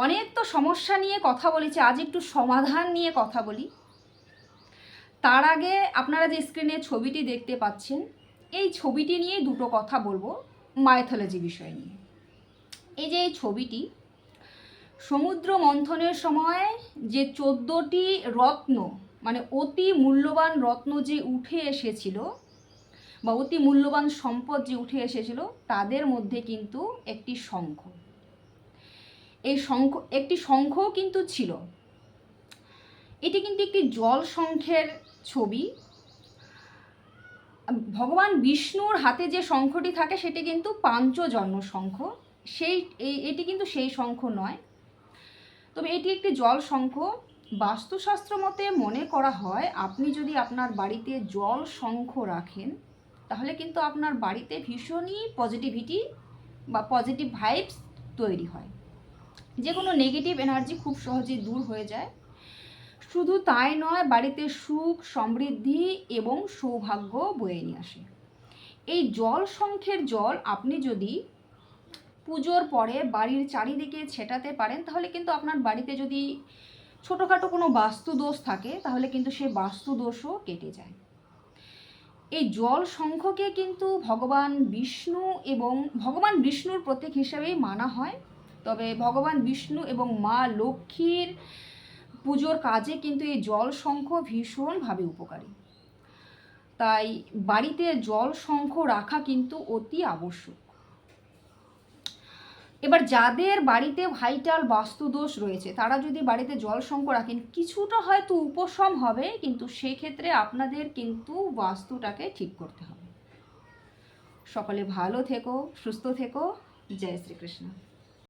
অনেক তো সমস্যা নিয়ে কথা বলেছি, আজ একটু সমাধান নিয়ে কথা বলি। তার আগে আপনারা যে স্ক্রিনে ছবিটি দেখতে পাচ্ছেন, এই ছবিটি নিয়ে দুটো কথা বলবো মাইথোলজি বিষয় নিয়ে। এই যে এই ছবিটি, সমুদ্র মন্থনের সময় যে 14টি রত্ন, মানে অতি মূল্যবান রত্ন যে উঠে এসেছিল বা অতি মূল্যবান সম্পদ যে উঠে এসেছিল, তাদের মধ্যে কিন্তু একটি শঙ্খ, এই শঙ্খ একটি শঙ্খও কিন্তু ছিল। এটি কিন্তু একটি জল শঙ্খের ছবি। ভগবান বিষ্ণুর হাতে যে শঙ্খটি থাকে সেটি কিন্তু পাঞ্চজন্য শঙ্খ, এটি কিন্তু সেই শঙ্খ নয়, তবে এটি একটি জল শঙ্খ। বাস্তুশাস্ত্র মতে মনে করা হয়, আপনি যদি আপনার বাড়িতে জল শঙ্খ রাখেন তাহলে কিন্তু আপনার বাড়িতে ভীষণই পজিটিভিটি বা পজিটিভ ভাইবস তৈরি হয়, যে কোনো নেগেটিভ এনার্জি খুব সহজেই দূর হয়ে যায়। শুধু তাই নয়, বাড়িতে সুখ, সমৃদ্ধি এবং সৌভাগ্য বয়ে নিয়ে আসে। এই জল শঙ্খের জল আপনি যদি পুজোর পরে বাড়ির চারিদিকে ছেটাতে পারেন, তাহলে কিন্তু আপনার বাড়িতে যদি ছোটোখাটো কোনো বাস্তু দোষ থাকে তাহলে কিন্তু সেই বাস্তু দোষও কেটে যায়। এই জল শঙ্খকে কিন্তু ভগবান বিষ্ণুর প্রতীক হিসেবেই মানা হয়। তবে ভগবান বিষ্ণু এবং মা লক্ষ্মীর পুজোর কাজে কিন্তু এই জল শঙ্খ ভীষণভাবে উপকারী। তাই বাড়িতে জল শঙ্খ রাখা কিন্তু অতি আবশ্যক। এবার যাদের বাড়িতে ভাইটাল বাস্তুদোষ রয়েছে তারা যদি বাড়িতে জল শঙ্খ রাখেন, কিছুটা হয়তো উপশম হবে, কিন্তু সেক্ষেত্রে আপনাদের কিন্তু বাস্তুটাকে ঠিক করতে হবে। সকলে ভালো থেকো, সুস্থ থেকো। জয় শ্রীকৃষ্ণ।